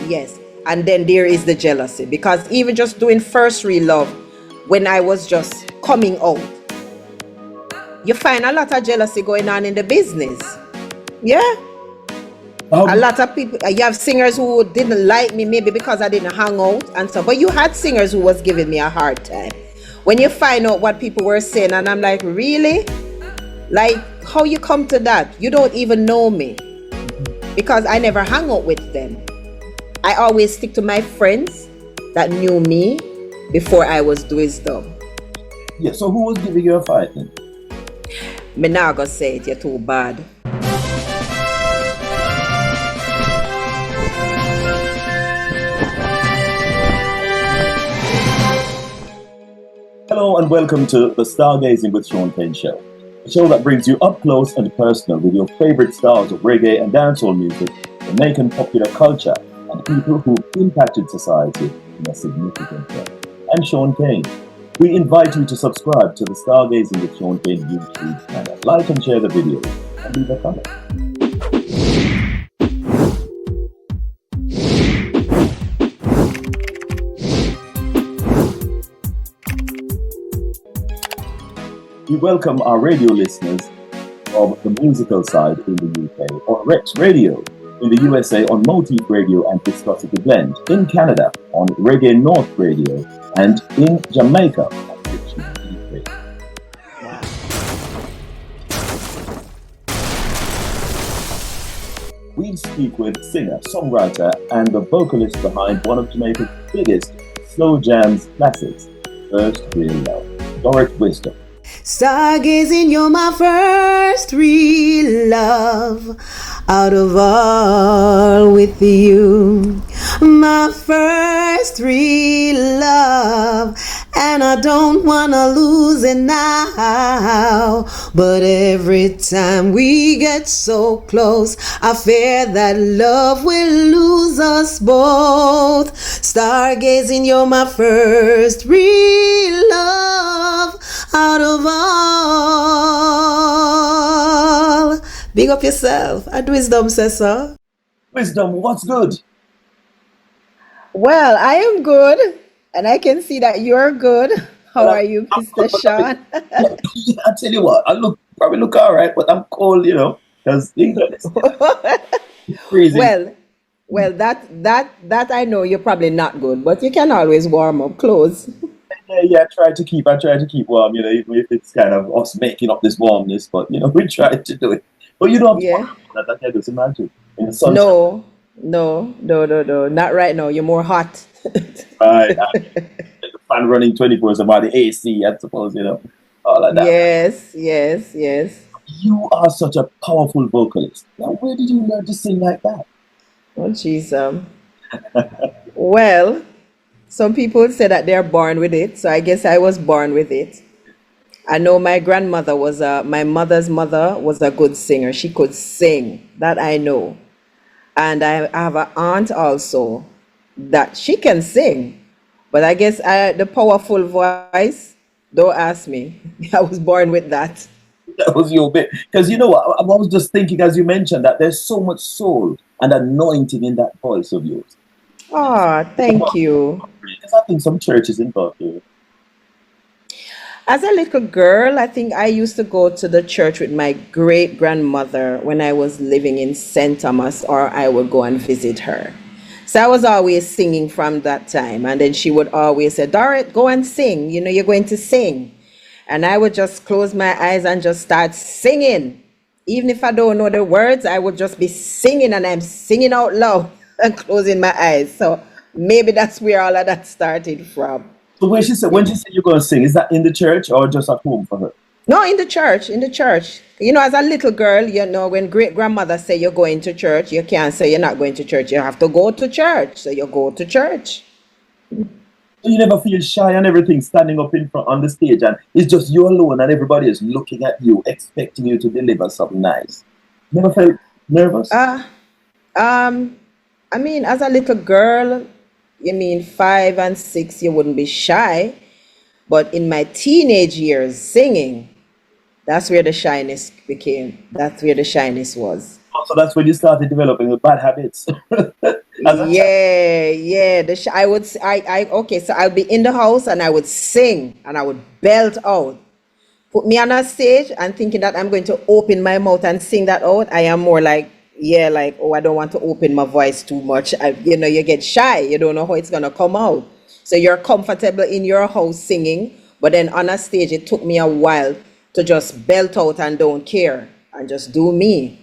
Yes. And then there is the jealousy, because even just doing first real love, when I was just coming out, you find a lot of jealousy going on in the business. Yeah. A lot of people, you have singers who didn't like me maybe because I didn't hang out and stuff, but you had singers who was giving me a hard time. When you find out what people were saying, and I'm like, really? Like, how you come to that? You don't even know me, because I never hang out with them. I always stick to my friends that knew me before I was DWisdom. Yeah, so who was giving you a fight then? Me not gonna say it, you're too bad. Hello and welcome to the Stargazing with Shaun Cain Show, a show that brings you up close and personal with your favorite styles of reggae and dancehall music, Jamaican popular culture, and people who've impacted society in a significant way. I'm Shaun Cain. We invite you to subscribe to the Stargazing with Shaun Cain YouTube channel, like and share the video, and leave a comment. We welcome our radio listeners of the musical side in the UK, on Rex Radio in the USA, on Motif Radio and Viscosity Blend, in Canada on Reggae North Radio, and in Jamaica on Richmond Radio. We speak with singer, songwriter, and the vocalist behind one of Jamaica's biggest slow jams classics, First Real Love, Dorrett Wisdom. Stargazing, you're my first real love. Out of all with you, my first real love, and I don't wanna lose it now. But every time we get so close, I fear that love will lose us both. Stargazing, you're my first real love. Out of all. Big up yourself. And Wisdom says so. Wisdom, what's good? Well, I am good. And I can see that you're good. How are you, Mr. Shaun? I tell you what, I probably look all right, but I'm cold, because England is freezing. Well, that I know you're probably not good, but you can always warm up clothes. Yeah, I try to keep warm, even if it's kind of us making up this warmness, but we try to do it. But you don't have that can just imagine in the sun. No, not right now. You're more hot. Right. The fan running 24/7 by the AC, I suppose, all of that. Yes. You are such a powerful vocalist. Now, where did you learn to sing like that? Oh, jeez. Well, some people say that they're born with it, so I guess I was born with it. I know my grandmother my mother's mother was a good singer. She could sing, that I know. And I have an aunt also that she can sing. But I guess the powerful voice, don't ask me. I was born with that. That was your bit. Because I was just thinking, as you mentioned, that there's so much soul and anointing in that voice of yours. Oh, thank you. I think some churches involved you. As a little girl, I think I used to go to the church with my great grandmother when I was living in St. Thomas, or I would go and visit her. So I was always singing from that time. And then she would always say, Dorrett, go and sing. You're going to sing. And I would just close my eyes and just start singing. Even if I don't know the words, I would just be singing, and I'm singing out loud and closing my eyes. So maybe that's where all of that started from. So when she said you're going to sing, is that in the church or just at home for her? No, in the church. As a little girl, when great grandmother say you're going to church, you can't say you're not going to church. You have to go to church. So you go to church. So you never feel shy and everything, standing up in front on the stage, and it's just you alone and everybody is looking at you, expecting you to deliver something nice. Never felt nervous? As a little girl, 5 and 6, you wouldn't be shy. But in my teenage years, singing, that's where the shyness was. So that's when you started developing the bad habits. As a child. Yeah. I would, okay, so I'll be in the house and I would sing and I would belt out. Put me on a stage and thinking that I'm going to open my mouth and sing that out. I am more like, yeah, like, oh, I don't want to open my voice too much. You get shy. You don't know how it's going to come out. So you're comfortable in your house singing, but then on a stage, it took me a while to just belt out and don't care and just do me.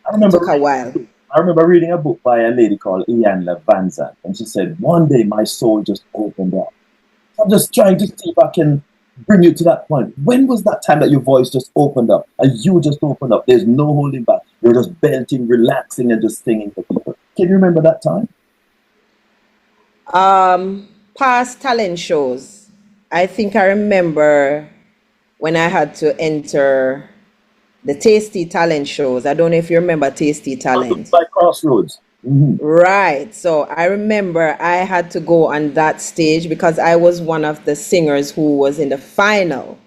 I remember Took a while. I remember reading a book by a lady called Iyanla Vanzant, and she said, one day my soul just opened up. I'm just trying to see if I can bring you to that point. When was that time that your voice just opened up and you just opened up? There's no holding back. You're just belting, relaxing, and just singing for people. Can you remember that time? Past talent shows. I think I remember when I had to enter the Tasty Talent shows. I don't know if you remember Tasty Talent. By Crossroads. Right. So I remember I had to go on that stage because I was one of the singers who was in the final.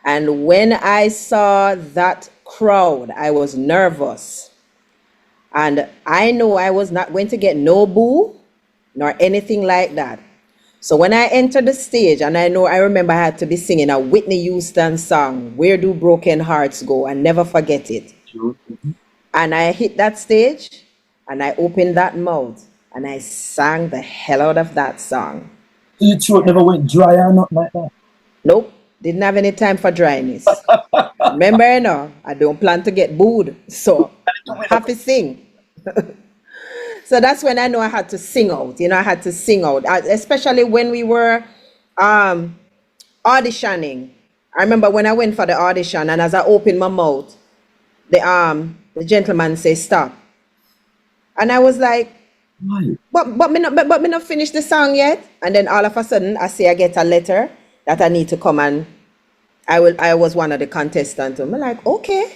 And when I saw that crowd, I was nervous. And I know I was not going to get no boo nor anything like that. So when I entered the stage, and I remember I had to be singing a Whitney Houston song, Where Do Broken Hearts Go? And never forget it. And I hit that stage, and I opened that mouth, and I sang the hell out of that song. Your throat never went dry or nothing like that? Nope, didn't have any time for dryness. Remember, I don't plan to get booed, so I have to sing. So that's when I know I had to sing out. I had to sing out, especially when we were auditioning. I remember when I went for the audition, and as I opened my mouth, the gentleman said, "Stop." And I was like, Why? but me not finish the song yet. And then all of a sudden, I get a letter that I need to come, and I was one of the contestants. I'm like, okay.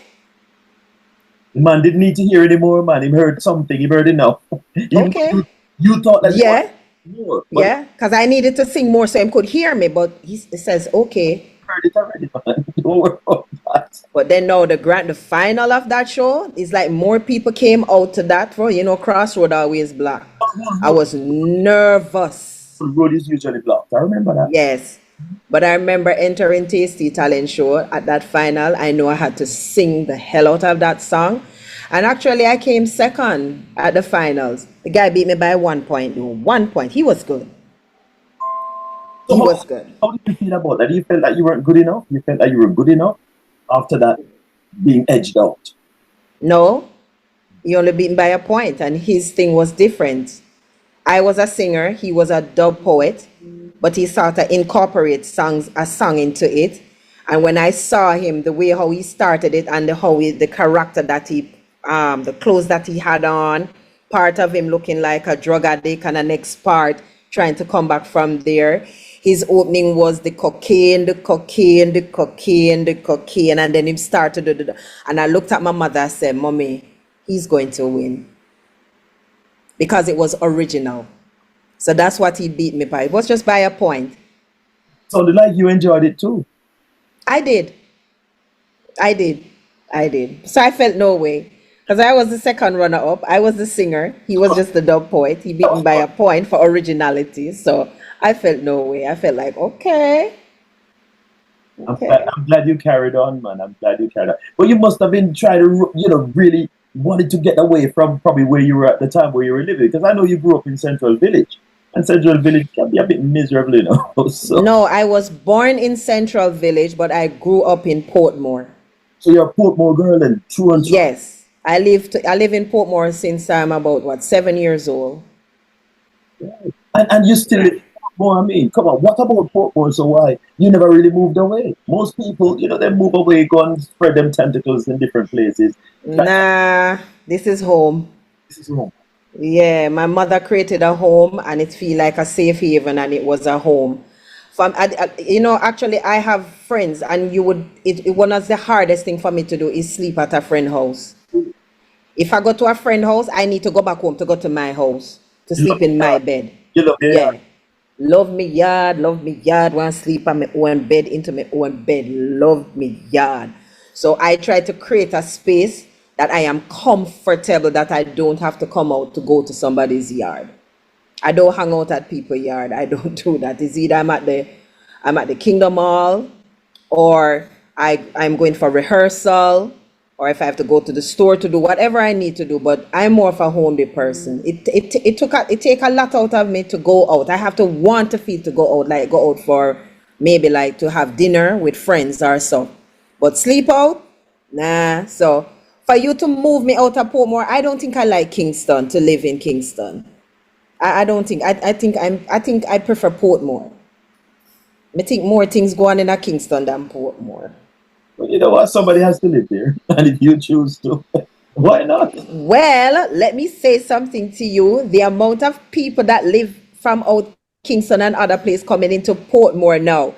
The man didn't need to hear anymore, man. He heard something. He heard enough. Okay. You thought that Yeah. more. But Yeah, because I needed to sing more so he could hear me. But he says, okay. he heard it already, man. Don't worry about that. But then now the final of that show is like more people came out to that for, Crossroad always black. I was nervous. The road is usually blocked. I remember that. Yes. But I remember entering Tasty Talent Show at that final. I know I had to sing the hell out of that song. And actually, I came second at the finals. The guy beat me by 1 point, though. 1 point. He was good. He was good. How did you feel about that? You felt like you weren't good enough? You felt like you were good enough after that being edged out? No. He only beat me by a point, and his thing was different. I was a singer. He was a dub poet. But he sort of incorporate a song into it. And when I saw him, the way how he started it and the character that the clothes that he had on, part of him looking like a drug addict, and the next part trying to come back from there. His opening was the cocaine, and then him started. And I looked at my mother and said, "Mommy, he's going to win." Because it was original. So that's what he beat me by. It was just by a point. Sounded like you enjoyed it too. I did. So I felt no way. Because I was the second runner-up. I was the singer. He was just the dub poet. He beat me by a point for originality. So I felt no way. I felt like, okay. I'm glad you carried on, man. I'm glad you carried on. But you must have been trying to, really wanted to get away from probably where you were at the time where you were living. Because I know you grew up in Central Village. And Central Village can be a bit miserable, So. No, I was born in Central Village, but I grew up in Portmore. So you're a Portmore girl and true and true? Yes. I live in Portmore since I'm about, 7 years old. And you still live in Portmore, I mean, come on, what about Portmore? So why? You never really moved away. Most people, they move away, go and spread them tentacles in different places. Nah, this is home. This is home. Yeah, my mother created a home, and it feel like a safe haven, and it was a home. Actually, I have friends, and one of the hardest thing for me to do is sleep at a friend's house. If I go to a friend's house, I need to go back home to go to my house to sleep in my bed. You love your yard. Love me yard. Want to sleep on my own bed, into my own bed. Love me yard. So I try to create a space that I am comfortable, that I don't have to come out to go to somebody's yard. I don't hang out at people's yard. I don't do that. It's either I'm at the Kingdom Hall, or I'm going for rehearsal, or if I have to go to the store to do whatever I need to do. But I'm more of a homely person. It take a lot out of me to go out. I have to want to feel to go out, like go out for maybe like to have dinner with friends or so. But sleep out, nah. So for you to move me out of Portmore, I don't think I like Kingston, to live in Kingston. I don't think. I think I prefer Portmore. I think more things go on in a Kingston than Portmore. But you know what? Somebody has to live there. And if you choose to, why not? Well, let me say something to you. The amount of people that live from out Kingston and other places coming into Portmore now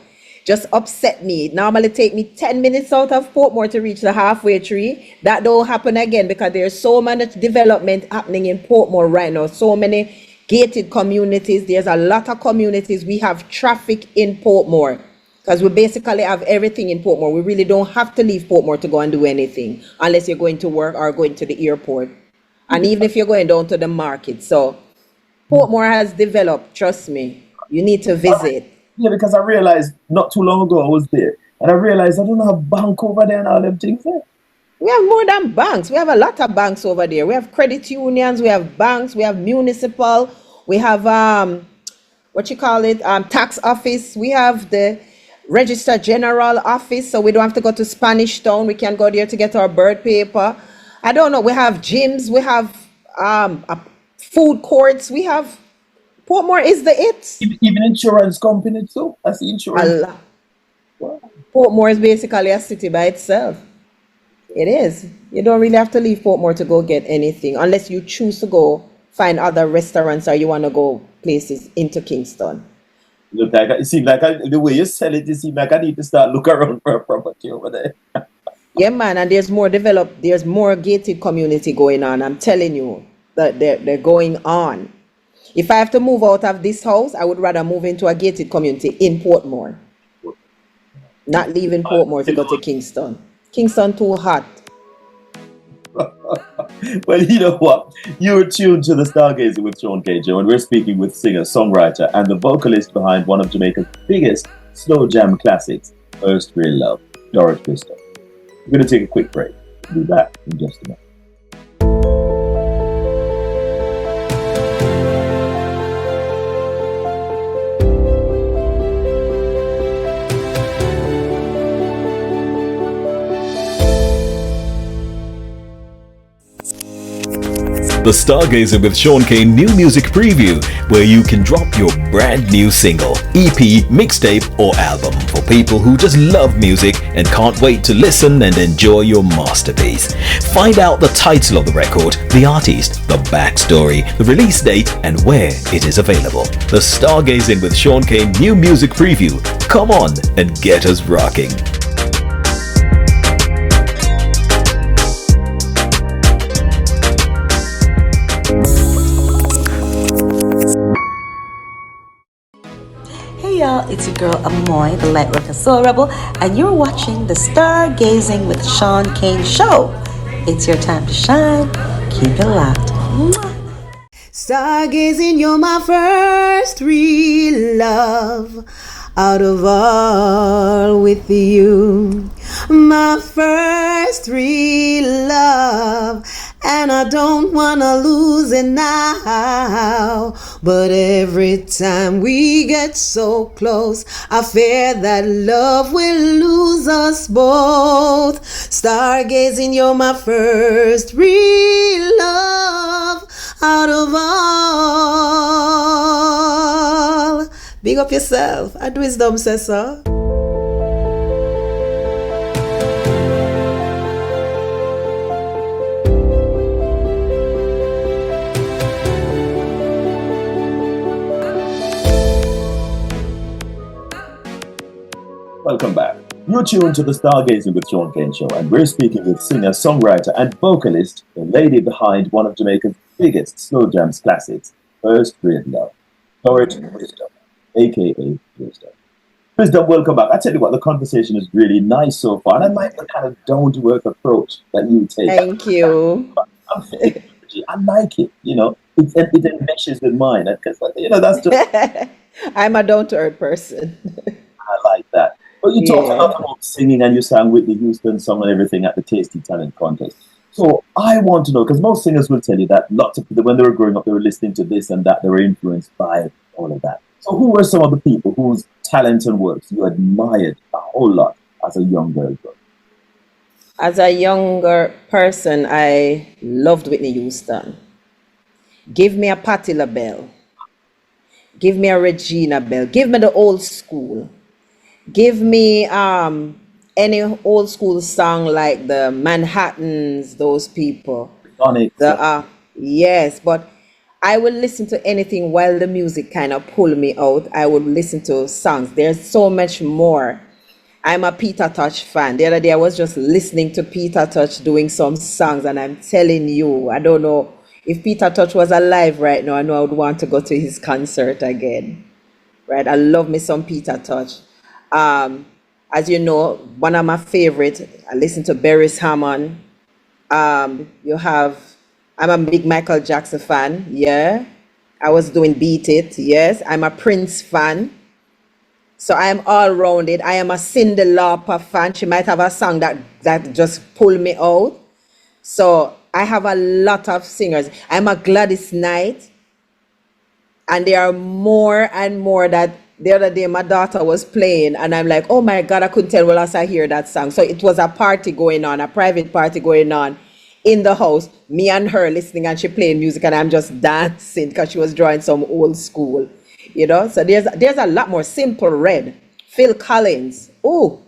just upset me. It normally take me 10 minutes out of Portmore to reach the halfway tree. That don't happen again because there's so much development happening in Portmore right now. So many gated communities. There's a lot of communities. We have traffic in Portmore because we basically have everything in Portmore. We really don't have to leave Portmore to go and do anything unless you're going to work or going to the airport. And even if you're going down to the market. So Portmore has developed, trust me. You need to visit. Yeah, because I realized not too long ago I was there. And I realized I don't have a bank over there and all them things there. We have more than banks. We have a lot of banks over there. We have credit unions, we have banks, we have municipal, we have tax office, we have the Register General office, so we don't have to go to Spanish Town. We can go there to get our birth paper. I don't know. We have gyms, we have food courts, we have Portmore is the it. Even insurance company too. That's the insurance. Wow. Portmore is basically a city by itself. It is. You don't really have to leave Portmore to go get anything unless you choose to go find other restaurants or you want to go places into Kingston. Look, like it seems like the way you sell it, it seems like I need to start look around for a property over there. Yeah, man, and there's more developed, there's more gated community going on. I'm telling you that they're going on. If I have to move out of this house, I would rather move into a gated community in Portmore. Not leaving Portmore to go to Kingston. Kingston too hot. Well, you know what? You're tuned to the Stargazing with Shaun Cain Show, and we're speaking with singer, songwriter, and the vocalist behind one of Jamaica's biggest slow jam classics, First Real Love, Dorrett Wisdom. We're going to take a quick break. We'll be back in just a minute. The Stargazing with Shaun Cain new music preview, where you can drop your brand new single, EP, mixtape or album for people who just love music and can't wait to listen and enjoy your masterpiece. Find out the title of the record, the artist, the backstory, the release date and where it is available. The Stargazing with Shaun Cain new music preview. Come on and get us rocking. Y'all, it's your girl Amoy, the Lightworker Soul Rebel, and you're watching the Stargazing with Shaun Cain Show. It's your time to shine. Keep it locked. Mwah. Stargazing, you're my first real love. Out of all with you, my first real love, and I don't wanna lose it now. But every time we get so close, I fear that love will lose us both. Stargazing, you're my first real love. Out of all. Big up yourself. DWisdom says so. Welcome back. You're tuned to the Stargazing with Shaun Cain Show, and we're speaking with singer, songwriter, and vocalist, the lady behind one of Jamaica's biggest slow jams classics, First Real Love, Dorrett Wisdom, aka Wisdom. Wisdom, welcome back. I tell you what, the conversation is really nice so far, and I like the kind of down-to-earth approach that you take. Thank you. I like it. It enmeshes with mine, because that's just I'm a down-to-earth person. I like that. But you talked a Yeah. lot about singing, and you sang Whitney Houston's song and everything at the Tasty Talent Contest. So I want to know, because most singers will tell you that lots of people, when they were growing up, they were listening to this and that, they were influenced by all of that. So who were some of the people whose talent and works you admired a whole lot as a young girl? As a younger person, I loved Whitney Houston. Give me a Patti LaBelle. Give me a Regina Bell. Give me the old school. Give me any old school song like the Manhattans, those people. Sonic. Yes, but I will listen to anything while the music kind of pull me out. I would listen to songs. There's so much more. I'm a Peter Tosh fan. The other day I was just listening to Peter Tosh doing some songs, and I'm telling you, I don't know if Peter Tosh was alive right now, I know I would want to go to his concert again. Right? I love me some Peter Tosh. As you know, one of my favorites, I listen to Beris Hammond. I'm a big Michael Jackson fan. Yeah. I was doing Beat It. Yes. I'm a Prince fan. So I am all rounded. I am a Cyndi Lauper fan. She might have a song that just pull me out. So I have a lot of singers. I'm a Gladys Knight. And there are more and more that the other day my daughter was playing, and I'm like, oh my God, I couldn't tell as I hear that song. So it was a party going on, a private party going on in the house, me and her listening, and she playing music, and I'm just dancing because she was drawing some old school, So there's a lot more. Simple Red, Phil Collins. Oh,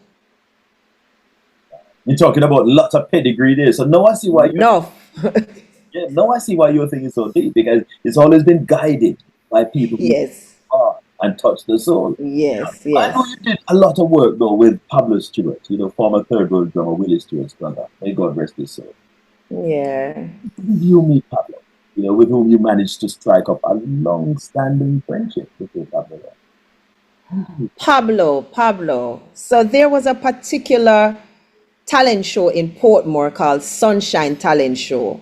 you're talking about lots of pedigree there. So now I see why. Now I see why your thing is so deep, because it's always been guided by people who yes, are and touch the soul. yes, I yes. know you did a lot of work though with Pablo Stewart, former third world drummer Willie Stewart's brother. May God rest his soul. Yeah. You meet Pablo, with whom you managed to strike up a long-standing friendship with Pablo. Pablo. So there was a particular talent show in Portmore called Sunshine Talent Show.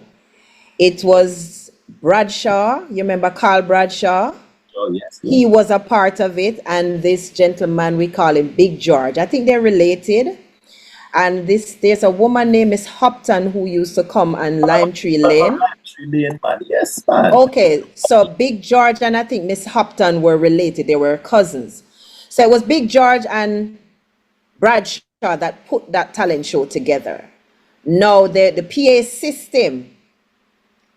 It was Bradshaw. You remember Carl Bradshaw? Oh, yes. He was a part of it, and this gentleman, we call him Big George. I think they're related. And there's a woman named Miss Hopton who used to come on Lime Tree Lane. Lime Tree Lane, man. Yes, man. Okay, so Big George and I think Miss Hopton were related. They were cousins. So it was Big George and Bradshaw that put that talent show together. Now, the PA system,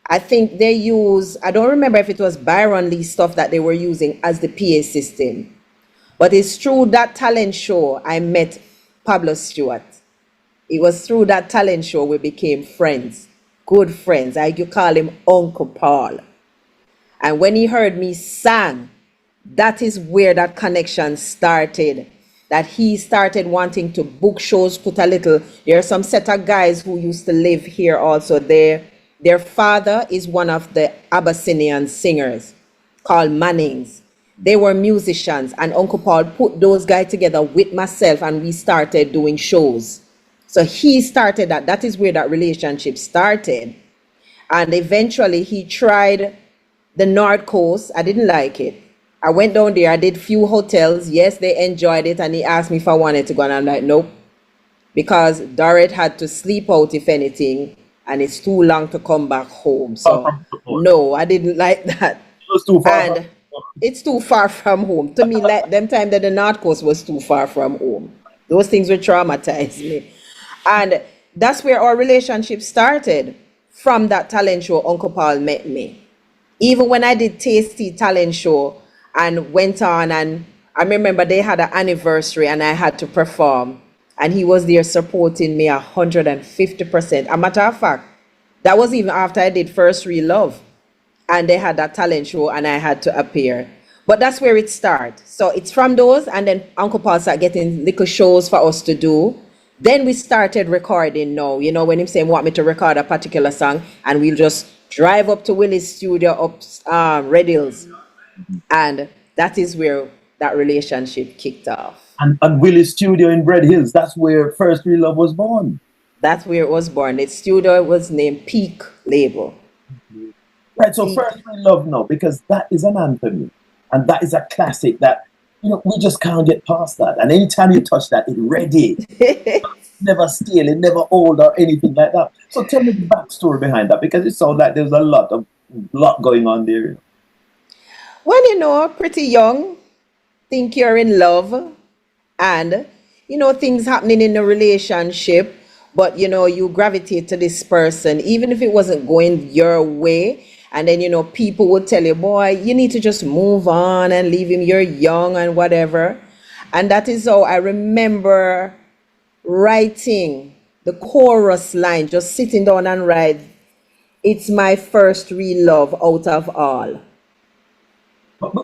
I think they use, I don't remember if it was Byron Lee stuff that they were using as the PA system. But it's through that talent show I met Pablo Stewart. It was through that talent show we became friends, good friends. You call him Uncle Paul. And when he heard me sing, that is where that connection started. That he started wanting to book shows, there are some set of guys who used to live here also. Their father is one of the Abyssinian singers called Mannings. They were musicians, and Uncle Paul put those guys together with myself, and we started doing shows. So he started that. That is where that relationship started. And eventually he tried the North Coast. I didn't like it. I went down there. I did few hotels. Yes, they enjoyed it. And he asked me if I wanted to go. And I'm like, nope. Because Dorrett had to sleep out, if anything. And it's too long to come back home. So no, I didn't like that. It was too far. And it's too far from home. To me, like them time that the North Coast was too far from home. Those things would traumatize me. And that's where our relationship started. From that talent show, Uncle Paul met me. Even when I did Tasty Talent Show and went on, and I remember they had an anniversary and I had to perform. And he was there supporting me 150%. A matter of fact, that was even after I did First Real Love. And they had that talent show and I had to appear. But that's where it starts. So it's from those, and then Uncle Paul started getting little shows for us to do. Then we started recording now. When him saying want me to record a particular song, and we'll just drive up to Willie's studio up Red Hills. And that is where that relationship kicked off. And Willie's studio in Bread Hills, that's where First Real Love was born. That's where it was born. Its studio was named Peak Label. Right, so First Real Love now, because that is an anthem. And that is a classic that, we just can't get past that. And anytime you touch that, it's ready. Never stale, it never old or anything like that. So tell me the backstory behind that, because it sounds like there's a lot going on there. Well, pretty young, think you're in love, and things happening in the relationship, but you gravitate to this person even if it wasn't going your way. And then people would tell you, boy, you need to just move on and leave him, you're young and whatever. And that is how I remember writing the chorus line, just sitting down and write, "It's my first real love out of all."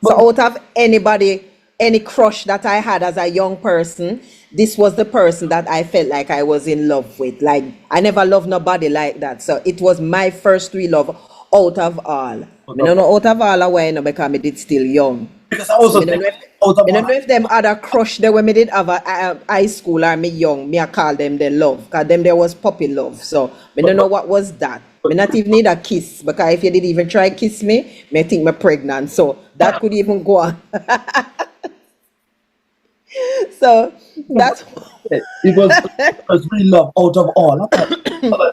So out of anybody, any crush that I had as a young person, this was the person that I felt like I was in love with. Like, I never loved nobody like that. So it was my first real love out of all. I don't know out of all why, because I did still young. Because I was I don't know if them other crush they when me did have a high school or me young, me I call them the love. Because them there was puppy love. So I don't know what was that. Me not even need a kiss, because if you did even try kiss me, me think me pregnant. So that could even go on. So that's it was real love out of all.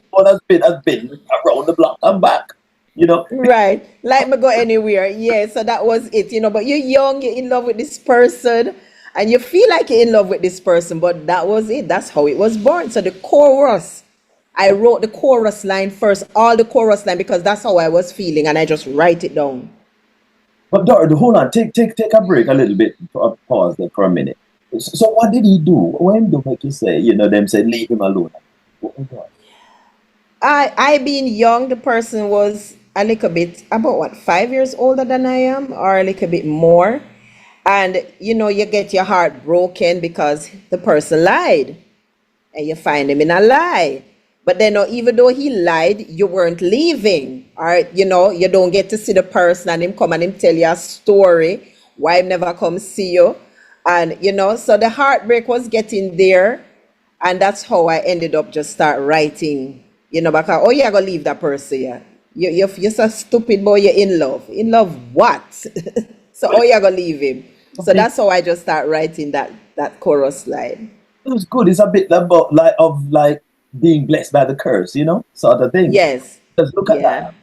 What has been around the block and back. Right, like me go anywhere. Yeah, so that was it. But you're young, you're in love with this person, and you feel like you're in love with this person, but that was it. That's how it was born. So the chorus, I wrote the chorus line first, all the chorus line, because that's how I was feeling, and I just write it down. But Dorrett, hold on, take a break a little bit, pause there for a minute. So what did he do? When do make you say, them say leave him alone? I being young, the person was a little bit, about 5 years older than I am, or a little bit more. And you get your heart broken because the person lied, and you find him in a lie. But then even though he lied, you weren't leaving. Or you don't get to see the person and him come and him tell you a story why him never come see you. And so the heartbreak was getting there, and that's how I ended up just start writing. Because you're gonna leave that person, yeah. You're so stupid, boy, you're in love. In love what? So you're gonna leave him. So that's how I just start writing that chorus line. It was good. It's a bit about like being blessed by the curse, sort of thing. Yes. Just look at that.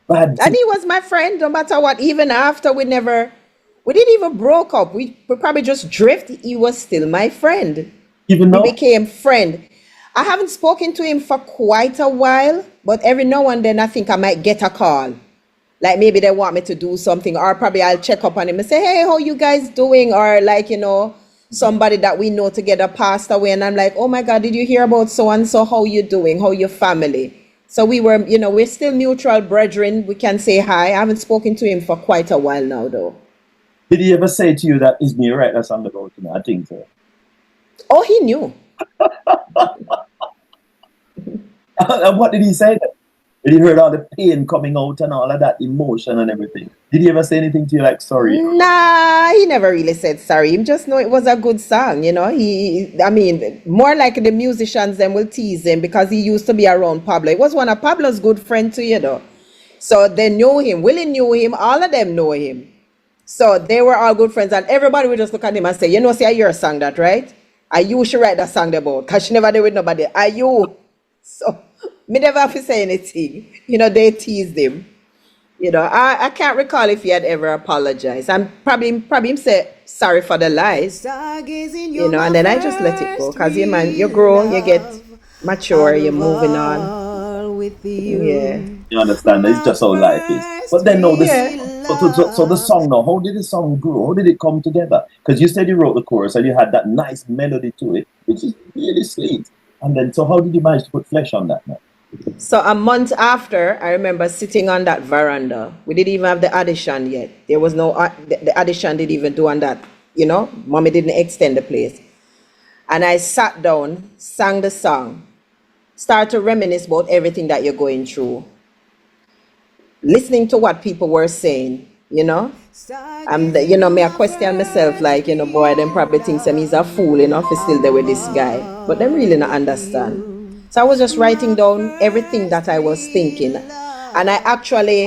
Bad And he was my friend, no matter what. Even after we didn't even broke up. We probably just drifted. He was still my friend. Even now? We became friend. I haven't spoken to him for quite a while, but every now and then I think I might get a call. Like maybe they want me to do something, or probably I'll check up on him and say, hey, how you guys doing? Or like, somebody that we know together passed away, and I'm like, oh my God, did you hear about so-and-so? How you doing? How your family? So we were, we're still mutual brethren. We can say hi. I haven't spoken to him for quite a while now, though. Did he ever say to you that is me right that song about him? I think so. Oh, he knew. And what did he say then? Did he heard all the pain coming out and all of that emotion and everything? Did he ever say anything to you like sorry? Nah, he never really said sorry. He just know it was a good song, more like the musicians then will tease him because he used to be around Pablo. He was one of Pablo's good friends too, So they knew him. Willie knew him. All of them know him. So they were all good friends, and everybody would just look at him and say, see, you're sang that, right? Are you should write that song about? Because she never did with nobody. Are you? So me never have to say anything. They teased him. I can't recall if he had ever apologized. And probably him say sorry for the lies. And then I just let it go. Because you grow, you get mature, you're moving on. Yeah. You understand? It's just how life is. But then so the song now, how did the song grow? How did it come together? Because you said you wrote the chorus and you had that nice melody to it, which is really sweet. And then, so how did you manage to put flesh on that now? So a month after, I remember sitting on that veranda. We didn't even have the audition yet. There was no, the audition didn't even do on that, Mommy didn't extend the place. And I sat down, sang the song, start to reminisce about everything that you're going through. Listening to what people were saying, you know. Me I question myself, like, boy, them probably thinks he's a fool, if he's still there with this guy. But them really not understand. So I was just writing down everything that I was thinking. And I actually,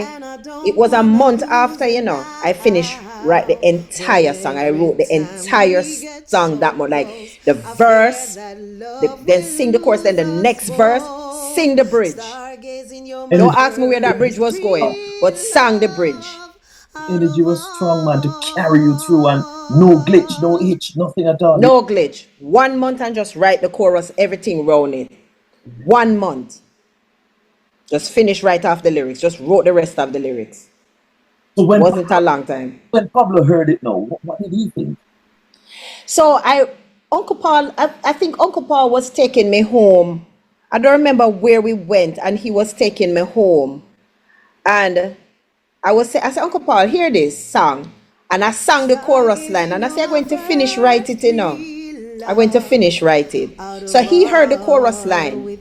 it was a month after, I finished write the entire song. I wrote the entire song that month, like the verse, then sing the chorus, then the next verse, sing the bridge. Don't ask me where that bridge was going, but sang the bridge. Energy was strong, man, to carry you through, and no glitch, no hitch, nothing at all. No glitch. 1 month and just write the chorus, everything round it. 1 month. Just finish right off the lyrics. Just wrote the rest of the lyrics. So wasn't a long time. When Pablo heard it now, what did he think? So Uncle Paul, I think Uncle Paul was taking me home. I don't remember where we went, and he was taking me home. And I said, Uncle Paul, hear this song. And I sang the chorus line. And I said, I'm going to finish write it, I'm going to finish write it. So he heard the chorus line.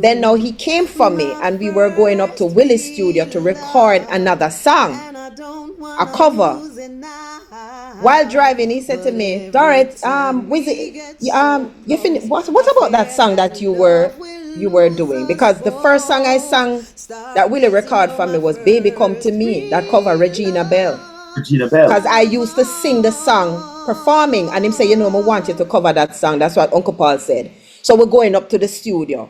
Then now he came for me, and we were going up to Willie's studio to record another song, a cover. While driving, he said to me, Dorrett, Wizzy, you finished? What about that song that you were doing? Because the first song I sang that Willie recorded for me was "Baby Come to Me," that cover Regina Bell. Because I used to sing the song performing, and him say, I want you to cover that song. That's what Uncle Paul said. So we're going up to the studio.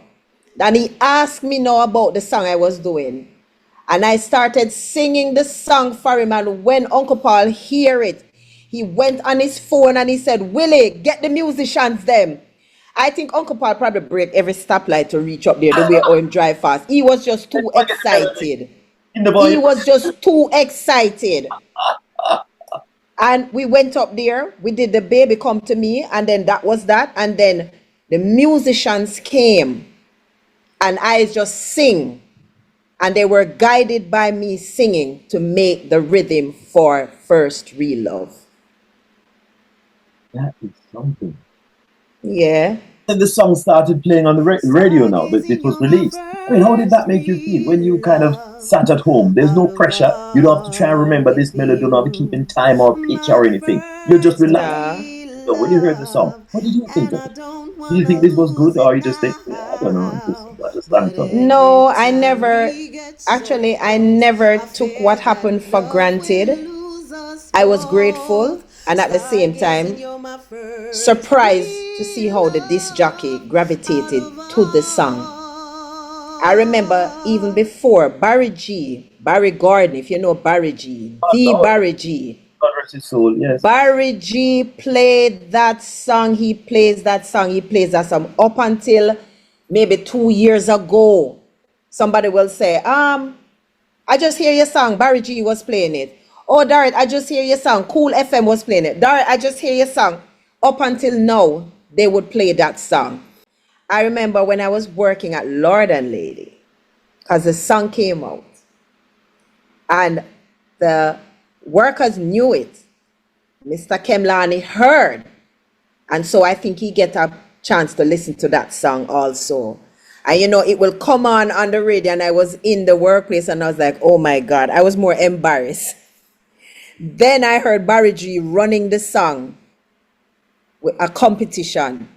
Then he asked me now about the song I was doing. And I started singing the song for him. And when Uncle Paul hear it, he went on his phone and he said, Willie, get the musicians them. I think Uncle Paul probably break every stoplight to reach up there the way him drive fast. He was just too excited. He was just too excited. And we went up there. We did the Baby Come to Me. And then that was that. And then the musicians came. And I just sing. And they were guided by me singing to make the rhythm for First Real Love. That is something. Yeah. And the song started playing on the radio now, but it was released. I mean, how did that make you feel when you kind of sat at home? There's no pressure. You don't have to try and remember this melody. You don't have to keep in time or pitch or anything. You're just relaxed. So when you heard the song, what did you think of it? Do you think this was good, or you just think, I don't know, I just No, I never took what happened for granted. I was grateful, and at the same time, surprised to see how the disc jockey gravitated to the song. I remember even before Barry Gordon, if you know Barry G, Barry G. Soul, yes. Barry G played that song. He plays that song up until maybe 2 years ago. Somebody will say, I just hear your song. Barry G was playing it. Oh, Dorrett, I just hear your song. Cool FM was playing it. Dorrett, I just hear your song. Up until now, they would play that song. I remember when I was working at Lord and Lady, because the song came out. And the workers knew it. Mr. Kemlani heard. And so I think he get a chance to listen to that song also. And it will come on the radio, and I was in the workplace and I was like, oh my God, I was more embarrassed. Then I heard Barry G running the song with a competition.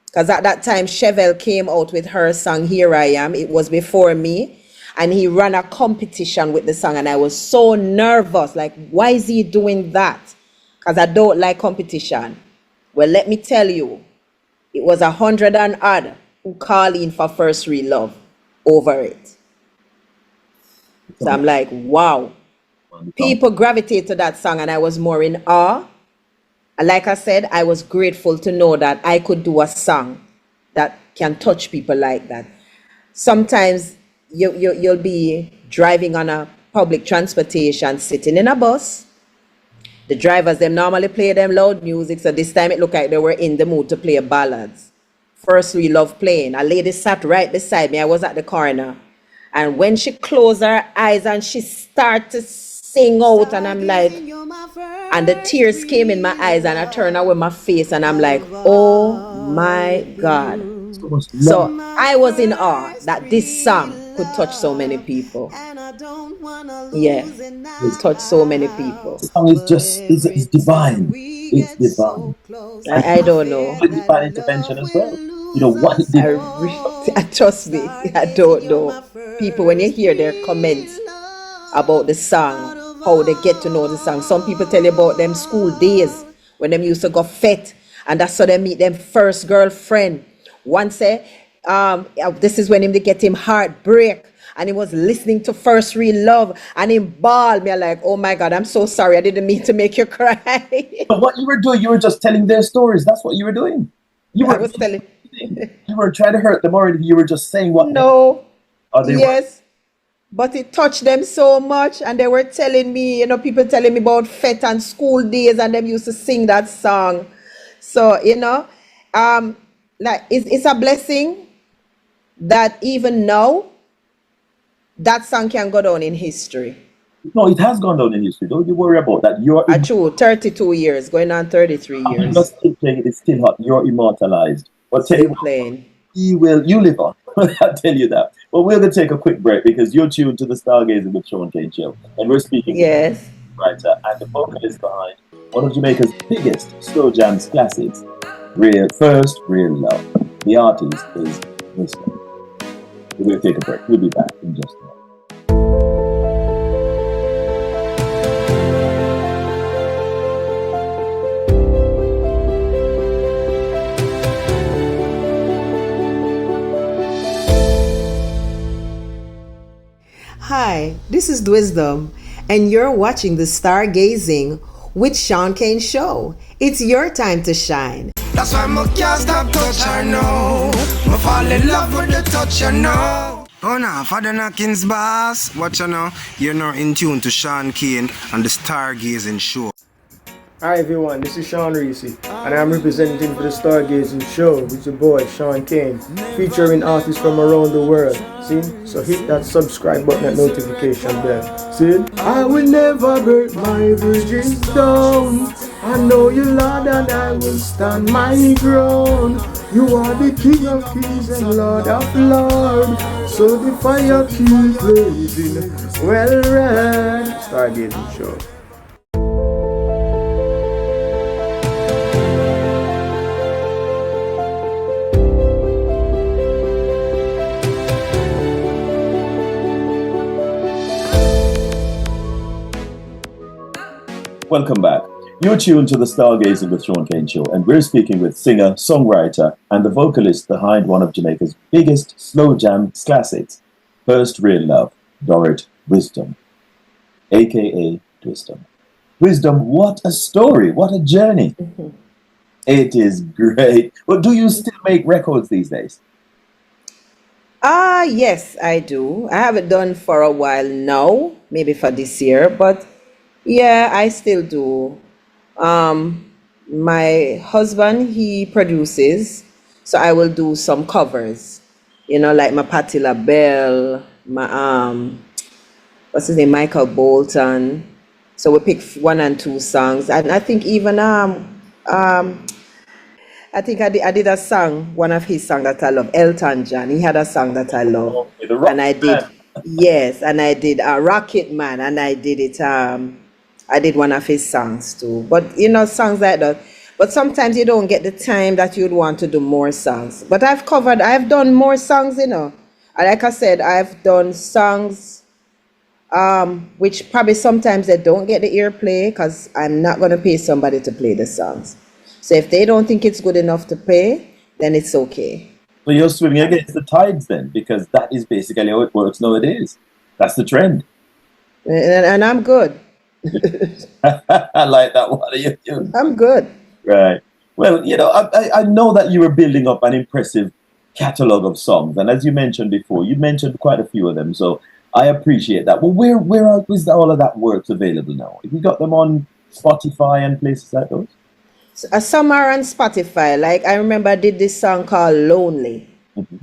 Because at that time, Chevelle came out with her song, Here I Am. It was before me. And he ran a competition with the song. And I was so nervous. Like, why is he doing that? Because I don't like competition. Well, let me tell you, it was 100 and odd who called in for First Real Love over it. So I'm like, wow. People gravitate to that song, and I was more in awe. And like I said, I was grateful to know that I could do a song that can touch people like that. Sometimes you'll be driving on a public transportation, sitting in a bus. The drivers, them normally play them loud music, so this time it looked like they were in the mood to play ballads. First Real Love playing. A lady sat right beside me. I was at the corner. And when she closed her eyes and she started to sing out, and I'm like, and the tears came in my eyes, and I turned away my face, and I'm like, oh my God. So I was in awe that this song could touch so many people. Yeah, This touched so many people. song is just is divine. It's divine. And I don't know. with divine intervention as well. You know what it did. Trust me, I don't know. People, when you hear their comments about the song, how they get to know the song. Some people tell you about them school days when them used to go fet, and that's how they meet them first girlfriend. One say, this is when him they get him heartbreak, and he was listening to First Real Love, and him bawled. Me like, oh my God, I'm so sorry, I didn't mean to make you cry. But what you were doing, you were just telling their stories. That's what you were doing. I was telling. You were trying to hurt them already. You were just saying what. No. They Yes. But it touched them so much, and they were telling me, people telling me about fet and school days, and them used to sing that song. So, like it's a blessing that even now that song can go down in history. No, it has gone down in history. Don't you worry about that. True, 32 years, going on 33 years. You must keep playing it. It's still hot. You're immortalized. But tell you playing. You live on. I'll tell you that. But we're going to take a quick break because you're tuned to the Stargazing with Shaun Cain Show. And we're speaking with the writer and the vocalist behind one of Jamaica's biggest slow jams classics, First Real Love. The artist is Wisdom. We'll take a break. We'll be back in just a moment. Hi, this is DWisdom, and you're watching the Stargazing with Shaun Cain Show. It's your time to shine. That's why I can't stop touch her now. I fall in love with the touch her now. Oh no, Father Knockins boss. Watch you now. You're now in tune to Shaun Cain and the Stargazing Show. Hi everyone, this is Sean Reese, and I'm representing for the Stargazing Show with your boy Shaun Cain, featuring artists from around the world. See? So hit that subscribe button and notification bell. See? I will never break my bridges down. I know you, Lord, and I will stand my ground. You are the King of Kings and Lord of Lords. So the fire keeps blazing. Well read. Stargazing Show. Welcome back. You're tuned to the Stargazing with Shaun Cain Show, and we're speaking with singer, songwriter, and the vocalist behind one of Jamaica's biggest slow jam classics, First Real Love, Dorrett Wisdom, aka Wisdom. Wisdom, what a story, what a journey. Mm-hmm. It is great. But do you still make records these days? Yes, I do. I haven't done for a while now, maybe for this year, but yeah, I still do. My husband, he produces, so I will do some covers, like my Patti LaBelle, my what's his name, Michael Bolton. So we pick 1 and 2 songs, and I think even I think I did a song, one of his songs that I love, Elton John. He had a song that I love, and I did and I did Rocket Man, and I did it. I did one of his songs too, but songs like that. But sometimes you don't get the time that you'd want to do more songs. But I've done more songs, And like I said, I've done songs, which probably sometimes they don't get the airplay because I'm not going to pay somebody to play the songs. So if they don't think it's good enough to pay, then it's okay. So you're swimming against the tides then, because that is basically how it works nowadays. That's the trend. And I'm good. I like that one. I'm good. Right. Well, I know that you were building up an impressive catalog of songs, and as you mentioned before, you mentioned quite a few of them. So I appreciate that. Well, where is all of that work available now? Have you got them on Spotify and places like those? Some are on Spotify. Like I remember I did this song called Lonely. Mm-hmm.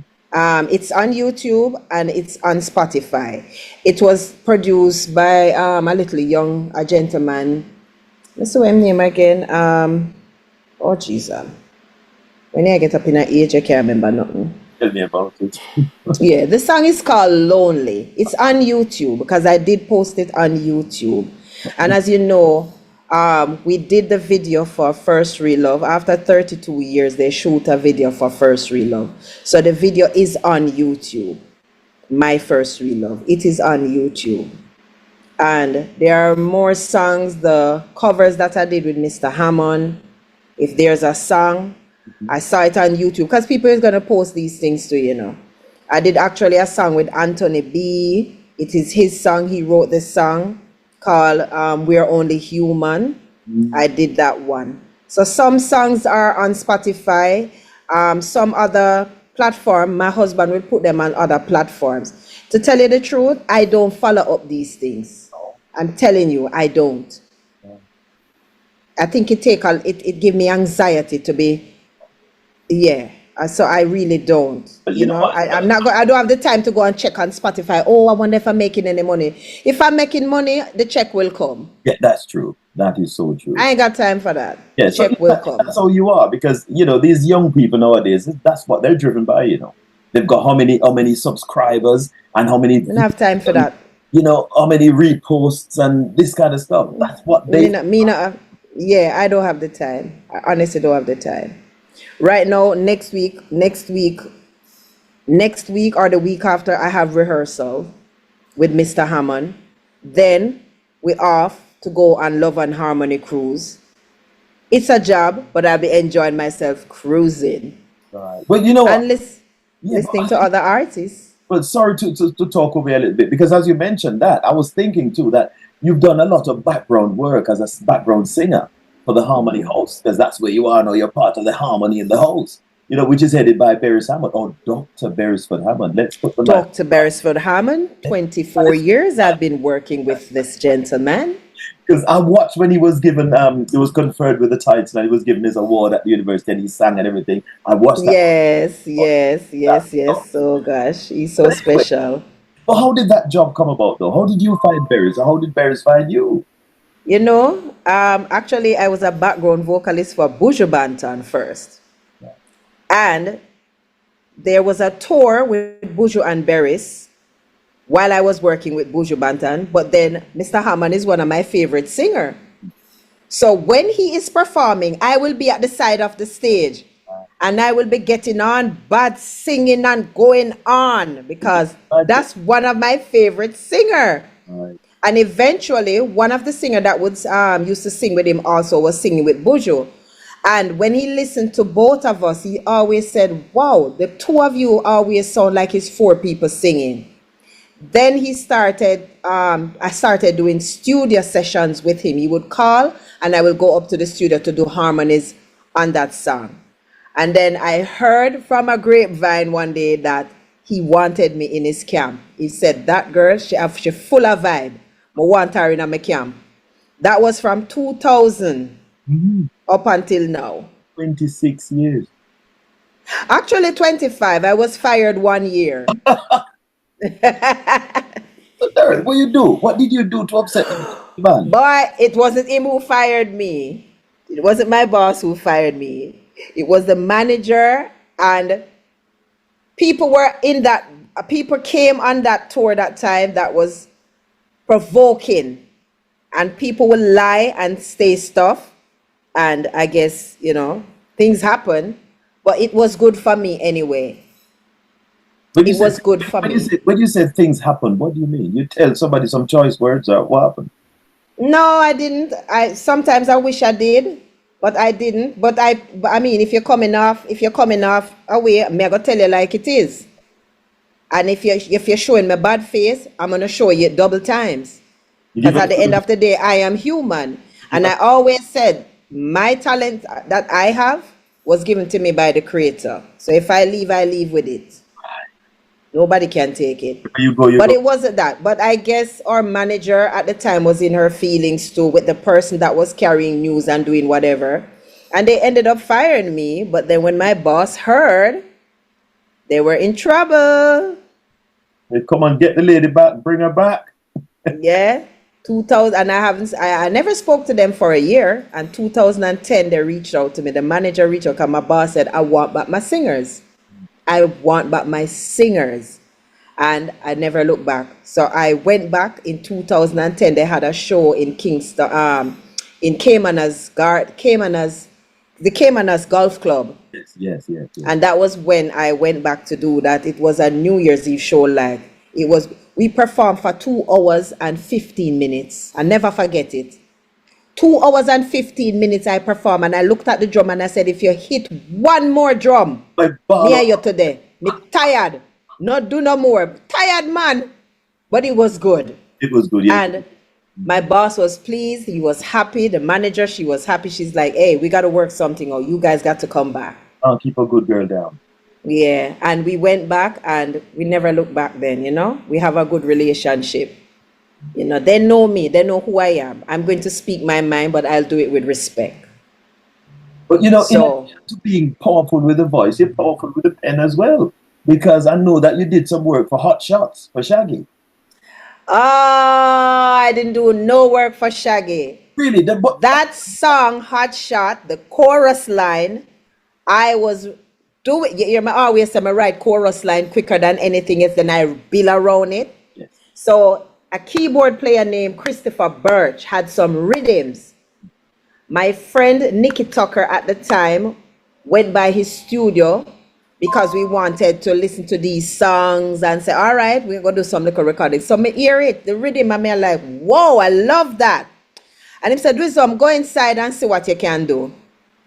It's on YouTube and it's on Spotify. It was produced by a gentleman. Let's see his name again. Oh Jesus. When I get up in an age, I can't remember nothing. Tell me about it. Yeah, the song is called Lonely. It's on YouTube because I did post it on YouTube. And as you know, we did the video for First Real Love. After 32 years, they shoot a video for First Real Love. So the video is on YouTube. My First Real Love. It is on YouTube. And there are more songs, the covers that I did with Mr. Hammond. If there's a song, I saw it on YouTube because people is going to post these things too, you know. I did actually a song with Anthony B. It is his song. He wrote this song called We're Only Human. I did that one. So some songs are on Spotify. Some other platform, my husband will put them on other platforms. To tell you the truth, I don't follow up these things. I'm telling you, I don't. I think it give me anxiety to be, so I really don't. You know, I don't have the time to go and check on Spotify. Oh, I wonder if I'm making any money. If I'm making money, the check will come. Yeah, that's true. That is so true. I ain't got time for that. Yeah, check will come. That's how you are, because you know these young people nowadays. That's what they're driven by. You know, they've got how many subscribers and how many. I don't have time for that. You know, how many reposts and this kind of stuff. That's what they. Yeah, I don't have the time. I honestly don't have the time. Right now, next week or the week after, I have rehearsal with Mr. Hammond. Then we're off to go on Love and Harmony cruise. It's a job, but I'll be enjoying myself cruising. Right. Well, you know, and listening to other artists. Well, sorry to talk over a little bit, because as you mentioned that, I was thinking too that you've done a lot of background work as a background singer for the Harmony House, because that's where you are now. You're part of the Harmony in the House, you know, which is headed by Beris Hammond, or Dr. Beresford Hammond. Let's put the Dr. Beresford Hammond, 24 years I've been working with this gentleman. Because I watched when he was given, it was conferred with the title, and he was given his award at the university, and he sang and everything. I watched that. Yes. Oh gosh, he's so special. But how did that job come about, though? How did you find Beris, or how did Beris find you? You know, actually, I was a background vocalist for Buju Banton first. Yeah. And there was a tour with Buju and Beris while I was working with Buju Banton. But then Mr. Hammond is one of my favorite singers. So when he is performing, I will be at the side of the stage. And I will be getting on bad singing and going on because that's one of my favorite singers. Right. And eventually, one of the singers that would used to sing with him also was singing with Buju. And when he listened to both of us, he always said, wow, the two of you always sound like it's four people singing. Then he started, I started doing studio sessions with him. He would call and I would go up to the studio to do harmonies on that song. And then I heard from a grapevine one day that he wanted me in his camp. He said, that girl, she full of vibe. I want her in my camp. That was from 2000 up until now. 26 years. Actually, 25. I was fired 1 year. So, Dorrett, what you do? What did you do to upset the man? Boy, it wasn't him who fired me. It wasn't my boss who fired me. It was the manager, and people came on that tour that time that was provoking, and people will lie and say stuff, and I guess, you know, things happen, but it was good for me anyway. It was good for me. When you say things happen, what do you mean? You tell somebody some choice words, or what happened? No, I didn't. Sometimes I wish I did. But I didn't. But I mean, if you're coming off away, I'm gonna tell you like it is. And if you're showing me bad face, I'm gonna show you double times. Because at the end of the day, I am human. And I always said my talent that I have was given to me by the Creator. So if I leave with it. Nobody can take it. But it wasn't that. But I guess our manager at the time was in her feelings too with the person that was carrying news and doing whatever. And they ended up firing me. But then when my boss heard, they were in trouble. They come and get the lady back, bring her back. Yeah. 2000, and I never spoke to them for a year. And 2010, they reached out to me. The manager reached out because my boss said, I want back my singers. I want back my singers. And I never looked back. So I went back in 2010. They had a show in Kingston, in the Caymanas Golf Club. Yes. And that was when I went back to do that. It was a New Year's Eve show. Like we performed for 2 hours and 15 minutes. I never forget it. 2 hours and 15 minutes I performed, and I looked at the drum and I said, if you hit one more drum, me and you today. Me tired. Not do no more. Tired, man. But it was good. It was good, yeah. And my boss was pleased. He was happy. The manager, she was happy. She's like, hey, we got to work something out. You guys got to come back. I'll keep a good girl down. Yeah. And we went back and we never looked back then, you know. We have a good relationship. You know, they know me. They know who I am. I'm going to speak my mind, but I'll do it with respect. But, you know, So- in addition to being powerful with the voice, you're powerful with the pen as well. Because I know that you did some work for Hot Shots, for Shaggy. I didn't do no work for Shaggy. Really? That song, Hot Shot, the chorus line, I was doing, you always say I write chorus line quicker than anything else, then I build around it. Yes. So a keyboard player named Christopher Birch had some rhythms. My friend Nikki Tucker at the time went by his studio because we wanted to listen to these songs and say, all right, we're going to do some little recording. So me hear it, the rhythm, and me like, whoa, I love that. And he said, Wisdom, go inside and see what you can do.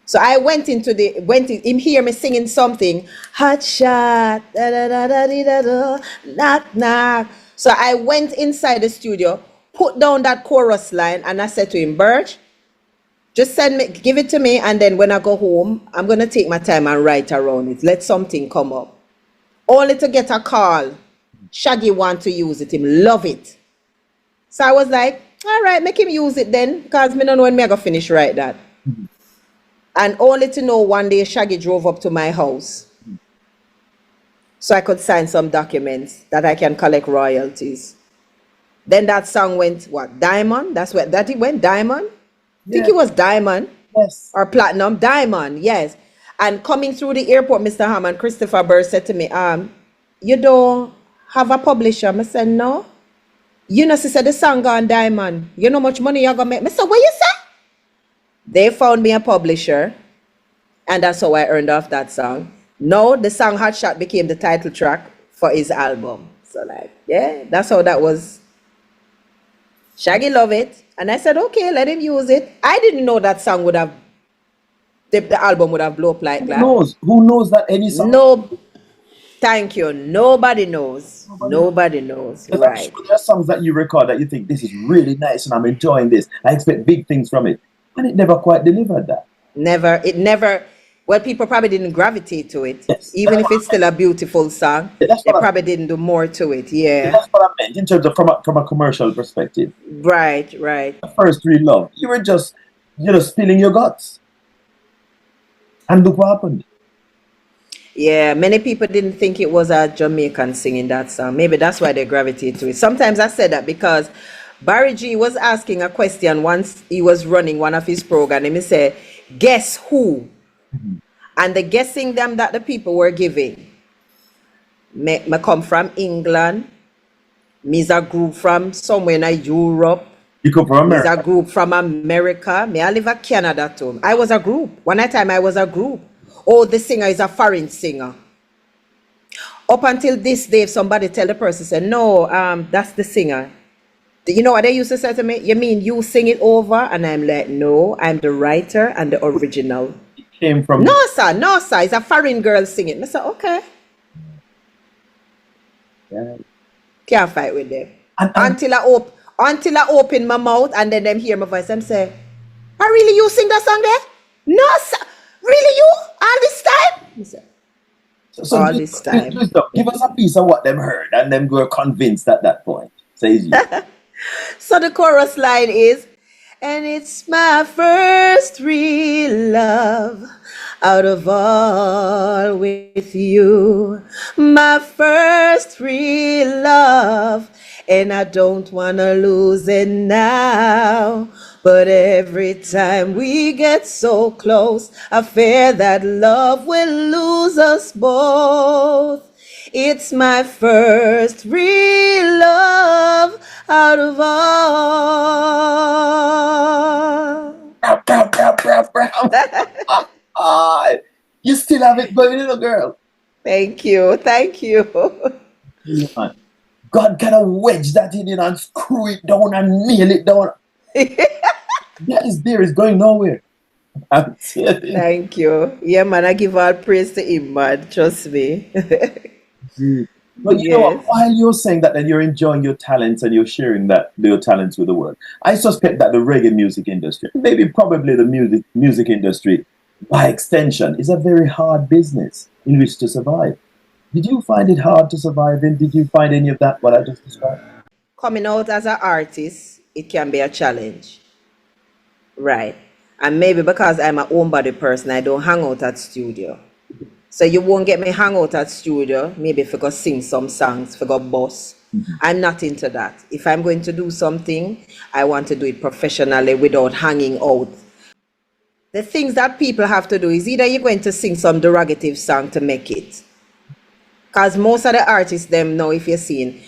So I went in, him hear me singing something, hot shot, da da da da da da, knock knock. So I went inside the studio, put down that chorus line, and I said to him, Birch, just give it to me, and then when I go home, I'm going to take my time and write around it. Let something come up. Only to get a call. Shaggy want to use it. Him love it. So I was like, all right, make him use it then, because me don't know when me I go finish write that. And only to know one day Shaggy drove up to my house so I could sign some documents that I can collect royalties. Then that song went, what, Diamond? That's where that it went, Diamond? I think it was Diamond. Yes. Or Platinum. Diamond, yes. And coming through the airport, Mr. Hammond, Christopher Burr said to me, you don't have a publisher? I said, no. You know, she said the song gone Diamond. You know how much money you're going to make? I said, what you say? They found me a publisher, and that's how I earned off that song. No, the song Hot Shot became the title track for his album. So like, yeah, that's how that was. Shaggy loved it. And I said, okay, let him use it. I didn't know that song would have, the album would have blown up like that. Who knows? Who knows that any song? No, thank you. Nobody knows. Nobody knows. Because Right. I'm sure there are songs that you record that you think this is really nice and I'm enjoying this. I expect big things from it. And it never quite delivered that. Never. Well, people probably didn't gravitate to it. Yes. Even if it's still a beautiful song, Yeah, that's they what probably didn't do more to it. Yeah. That's what I meant in terms of from a commercial perspective. Right. The first real love, you were just, spilling your guts. And look what happened. Yeah, many people didn't think it was a Jamaican singing that song. Maybe that's why they gravitate to it. Sometimes I said that because Barry G was asking a question once he was running one of his programs, and he said, guess who? And the guessing them that the people were giving. Me come from England. Me's a group from somewhere in Europe. You come from Me's America. a group from America. Me I live in Canada too. I was a group. One time I was a group. Oh, the singer is a foreign singer. Up until this day, if somebody tell the person, say, no, that's the singer. You know what they used to say to me? You mean you sing it over? And I'm like, no, I'm the writer and the original. It came from No, sir, it's a foreign girl singing. I said, okay, Yeah. can't fight with them. And- Until I open my mouth and then them hear my voice and say, oh, really, you sing that song there? No, sir, really, you? All this time? I said, So all this time. Give us a piece of what them heard and them were convinced at that point. Says you. So the chorus line is, and it's my first real love out of all with you. My first real love, and I don't want to lose it now. But every time we get so close, I fear that love will lose us both. It's my first real love out of all. You still have it going, little girl. Thank you. Thank you. Yeah. God kind of wedge that in and screw it down and nail it down. That is there, is going nowhere. I'm telling you. Thank you. Yeah, man, I give all praise to him, man. Trust me. But you know what? Yes. While you're saying that, then you're enjoying your talents and you're sharing your talents with the world. I suspect that the reggae music industry, maybe probably the music industry, by extension, is a very hard business in which to survive. Did you find it hard to survive in? Did you find any of that, what I just described? Coming out as an artist, it can be a challenge. Right. And maybe because I'm a homebody person, I don't hang out at studio. So you won't get me hang out at studio, maybe if I go sing some songs, if I go boss. I'm not into that. If I'm going to do something, I want to do it professionally without hanging out. The things that people have to do is either you're going to sing some derogative song to make it. Because most of the artists, them know, if you're seeing,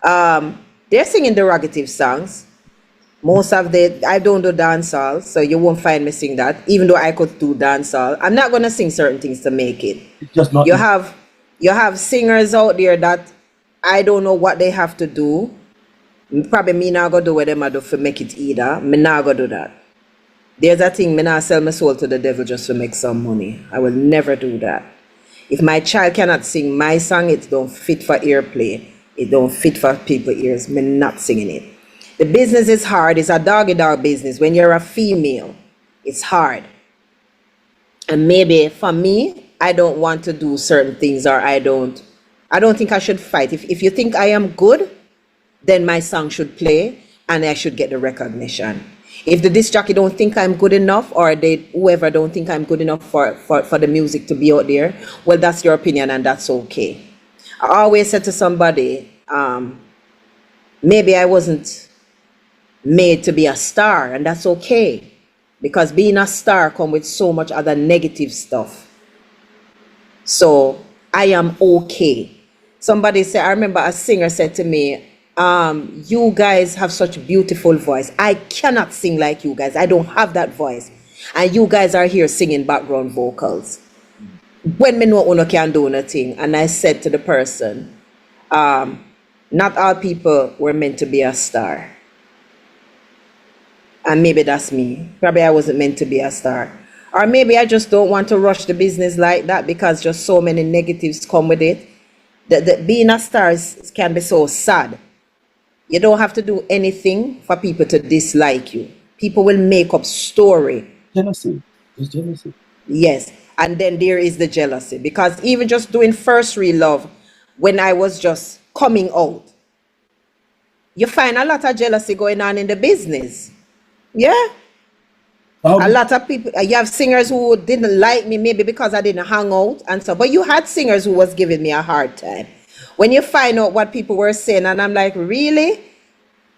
they're singing derogative songs. Most of I don't do dancehall, so you won't find me sing that. Even though I could do dancehall, I'm not gonna sing certain things to make it. It's just not. You have singers out there that I don't know what they have to do. Probably me not gonna do what them I do for make it either. Me not gonna do that. There's a thing, me not sell my soul to the devil just to make some money. I will never do that. If my child cannot sing my song, it don't fit for airplay. It don't fit for people's ears. Me not singing it. The business is hard. It's a dog business. When you're a female, it's hard. And maybe for me, I don't want to do certain things, or I don't think I should fight. If you think I am good, then my song should play and I should get the recognition. If the disc jockey don't think I'm good enough, or whoever don't think I'm good enough for the music to be out there, well, that's your opinion and that's okay. I always said to somebody, maybe I wasn't made to be a star, and that's okay, because being a star comes with so much other negative stuff. So I am okay. Somebody said, I remember a singer said to me, you guys have such beautiful voice. I cannot sing like you guys. I don't have that voice. And you guys are here singing background vocals. When me know uno can do nothing. And I said to the person, not all people were meant to be a star. And maybe that's me. Probably I wasn't meant to be a star. Or maybe I just don't want to rush the business like that, because just so many negatives come with it. Being a star can be so sad. You don't have to do anything for people to dislike you. People will make up story. Jealousy. It's jealousy. Yes. And then there is the jealousy. Because even just doing first real love, when I was just coming out, you find a lot of jealousy going on in the business. Yeah. A lot of people, you have singers who didn't like me, maybe because I didn't hang out and so, but you had singers who was giving me a hard time. When you find out what people were saying, and I'm like, really?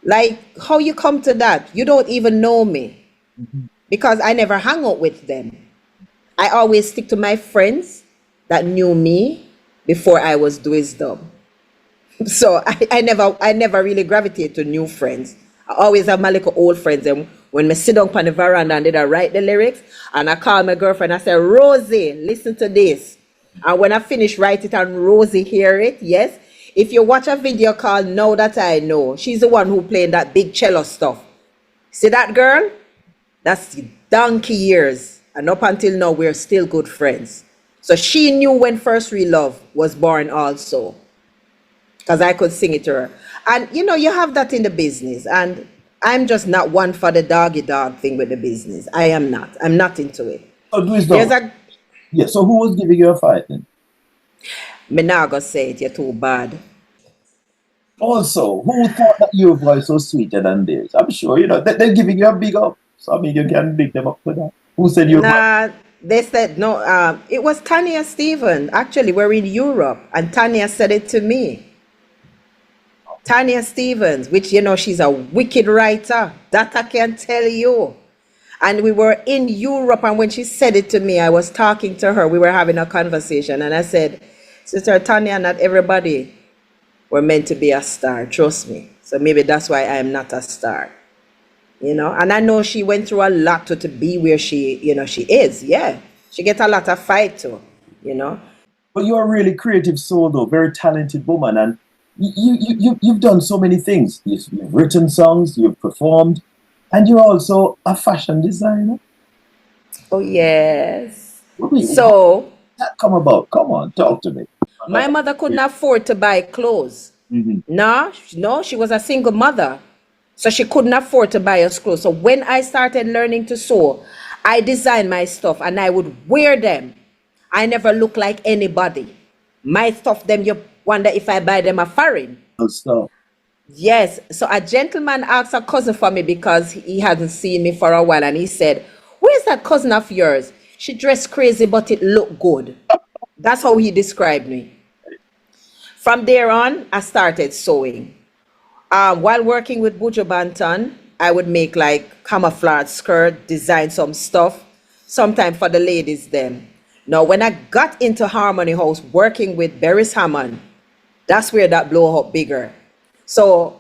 Like, how you come to that? You don't even know me. Because I never hang out with them. I always stick to my friends that knew me before I was DWisdom. So I never really gravitate to new friends. I always have my little old friends, and when I sit down on the veranda and I write the lyrics, and I call my girlfriend, I say, Rosie, listen to this. And when I finish write it and Rosie hear it, yes. If you watch a video called Now That I Know, she's the one who played that big cello stuff. See that girl? That's donkey years. And up until now, we're still good friends. So she knew when First Real Love was born also. Because I could sing it to her. And you know, you have that in the business. And I'm just not one for the doggy dog thing with the business. I am not. I'm not into it. So so who was giving you a fight then? Me not gonna say it, you're too bad. Also, who thought that your voice was sweeter than theirs? I'm sure, you know, they're giving you a big up. So I mean, you can big them up for that. Who said you? Nah, they said no. It was Tanya Stephen. Actually, we're in Europe, and Tanya said it to me. Tanya Stevens, which, she's a wicked writer. That I can tell you. And we were in Europe, and when she said it to me, I was talking to her. We were having a conversation, and I said, Sister Tanya, not everybody were meant to be a star, trust me. So maybe that's why I am not a star. And I know she went through a lot to be where she is. Yeah. She get a lot of fight too, But you're a really creative soul, though, very talented woman, and you've done so many things. You've written songs, you've performed, and you're also a fashion designer. Oh, yes. So, how did that come about? Come on, talk to me. My mother couldn't afford to buy clothes. No, she was a single mother. So she couldn't afford to buy us clothes. So when I started learning to sew, I designed my stuff and I would wear them. I never look like anybody. My stuff, them, you wonder if I buy them a foreign. Stuff. Yes. So a gentleman asked a cousin for me because he hadn't seen me for a while. And he said, where's that cousin of yours? She dressed crazy, but it looked good. That's how he described me. From there on, I started sewing. While working with Buju Banton, I would make like camouflage skirt, design some stuff, sometime for the ladies then. Now, when I got into Harmony House, working with Beris Hammond, that's where that blew up bigger. So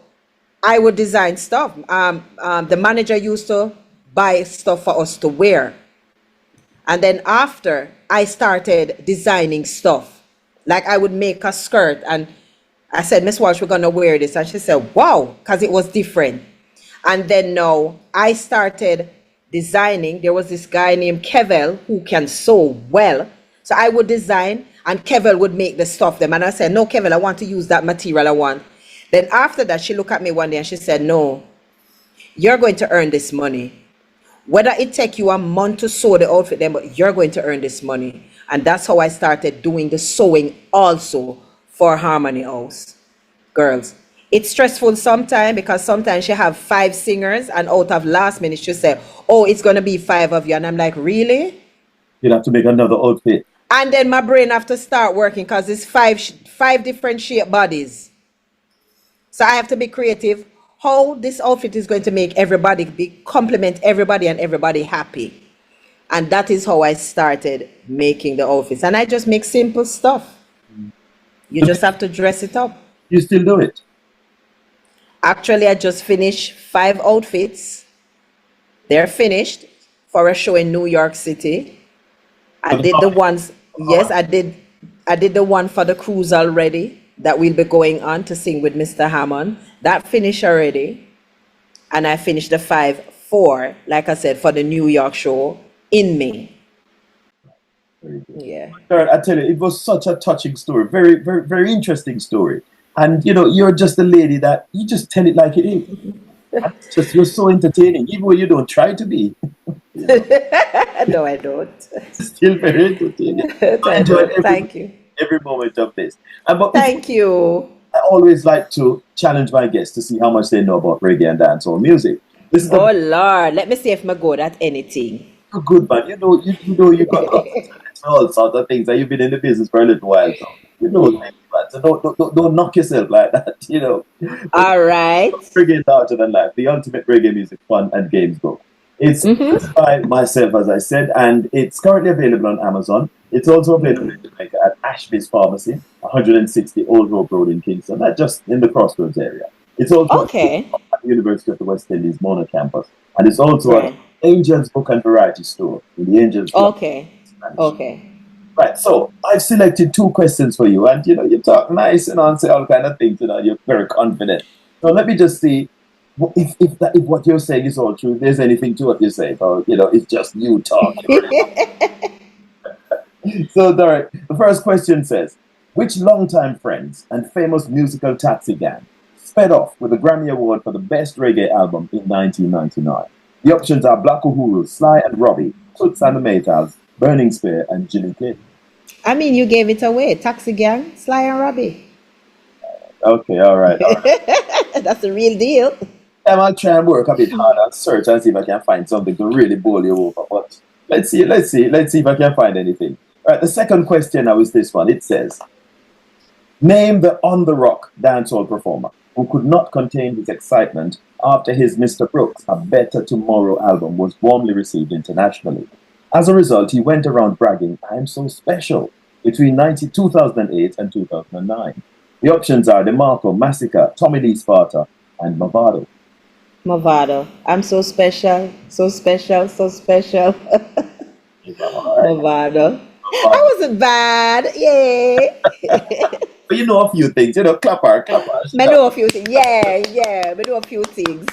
I would design stuff. The manager used to buy stuff for us to wear. And then after, I started designing stuff. Like I would make a skirt and I said, Miss Walsh, we're going to wear this. And she said, wow, because it was different. And then now I started designing. There was this guy named Kevel who can sew well. So I would design and Kevel would make the stuff them. And I said, no, Kevel, I want to use that material I want. Then after that, she looked at me one day and she said, no, you're going to earn this money. Whether it take you a month to sew the outfit, then, but you're going to earn this money. And that's how I started doing the sewing also for Harmony House. Girls, it's stressful sometimes because sometimes she have 5 singers and out of last minute she say, oh, it's going to be 5 of you. And I'm like, really? You'd have to make another outfit. And then my brain have to start working because it's 5 different shape bodies. So I have to be creative. How this outfit is going to make everybody compliment everybody and everybody happy. And that is how I started making the outfits. And I just make simple stuff. You just have to dress it up. You still do it? Actually, I just finished 5 outfits. They're finished for a show in New York City. I did the ones, yes, I did the one for the cruise already that we'll be going on to sing with Mr. Hammond. That finished already. And I finished the 5 for, like I said, for the New York show in May. Yeah. I tell you, it was such a touching story. Very, very, very interesting story. And, you're just a lady that you just tell it like it is. You're so entertaining, even when you don't try to be. No, I don't. Still very entertaining. Thank you. Every moment of this. Thank you. I always like to challenge my guests to see how much they know about reggae and dancehall music. Oh, Lord. Let me see if I'm good at anything. You're good, man. You got all sorts of things. And you've been in the business for a little while. So things, man. So don't knock yourself like that, All right. Reggae larger than life. The ultimate reggae music fun and games book. It's by myself, as I said, and it's currently available on Amazon. It's also available in Jamaica at Ashby's Pharmacy, 160 Old Hope Road in Kingston, not just in the Crossroads area. It's also at the University of the West Indies Mona campus, and it's also at Angel's Book and Variety Store in the Angel's Book. Okay. Right, so I've selected 2 questions for you, and you talk nice and answer all kind of things. You're very confident. So let me just see if what you're saying is all true. If there's anything to what you're saying, or it's just you talking. So, Dorrett, the first question says, which longtime friends and famous musical taxi gang sped off with a Grammy Award for the best reggae album in 1999? The options are Black Uhuru, Sly and Robbie, Toots and the Maytals, Burning Spear, and Jimmy Cliff. I mean, you gave it away. Taxi Gang, Sly and Robbie. Okay, all right. That's the real deal. I'll try and work a bit harder and search and see if I can find something to really bowl you over. But let's see if I can find anything. All right, the second question now is this one. It says, name the on the rock dancehall performer who could not contain his excitement after his Mr. Brooks, A Better Tomorrow album was warmly received internationally. As a result, he went around bragging, "I'm so special," between 2008 and 2009. The options are DeMarco, Massacre, Tommy Lee Sparta, and Movado. Movado. I'm so special, so special, so special. Movado. I wasn't bad. Yay. But you know a few things, clapper. I know a few things. Yeah. I know a few things.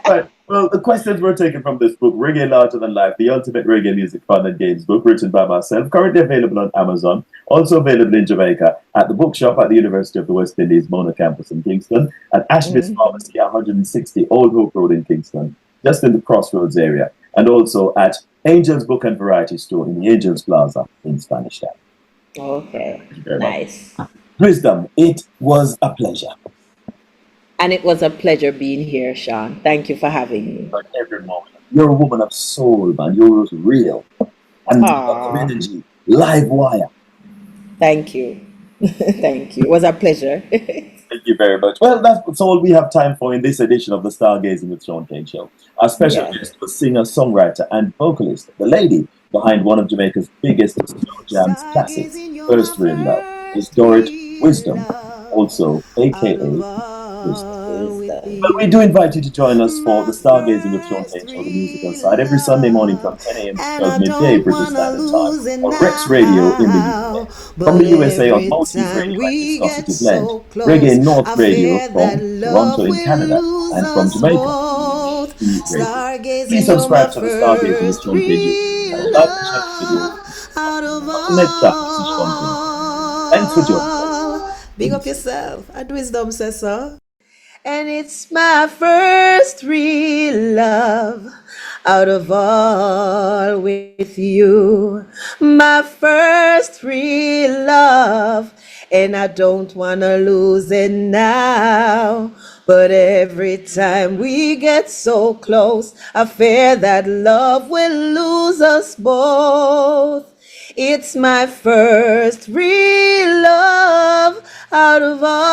Right. Well, the questions were taken from this book, Reggae Larger Than Life, the ultimate reggae music fun and games book, written by myself, currently available on Amazon, also available in Jamaica, at the bookshop at the University of the West Indies, Mona campus in Kingston, at Ashby's Pharmacy, 160 Old Hope Road in Kingston, just in the Crossroads area, and also at Angel's Book and Variety Store in the Angels Plaza in Spanish Town. Okay. Nice. Wisdom, it was a pleasure. And it was a pleasure being here, Shaun. Thank you for having me. But every moment. You're a woman of soul, man. You're real. And lots of energy. Live wire. Thank you. Thank you. It was a pleasure. Thank you very much. Well, that's all we have time for in this edition of the Stargazing with Shaun Cain Show. Our special guest was singer, songwriter, and vocalist, the lady behind one of Jamaica's biggest slow jams classics, First Real Love, is Dorrett Wisdom, also a.k.a. Well, we do invite you to join us for the Stargazing with Shaun Cain Show, the musical side, every Sunday morning from 10 a.m. to 12 midday British Standard Time on Rex Radio in the UK. From the USA on Motif Radio and Viscosity Blend, Reggae North Radio from Toronto in Canada, and from Jamaica. Please subscribe to the Stargazing with Shaun Cain YouTube channel, like and share the video. Until next time, this is Shaun Cain. Thanks for joining us. Big up yourself. DWisdom says so. And it's my first real love out of all with you. My first real love. And I don't want to lose it now. But every time we get so close, I fear that love will lose us both. It's my first real love out of all.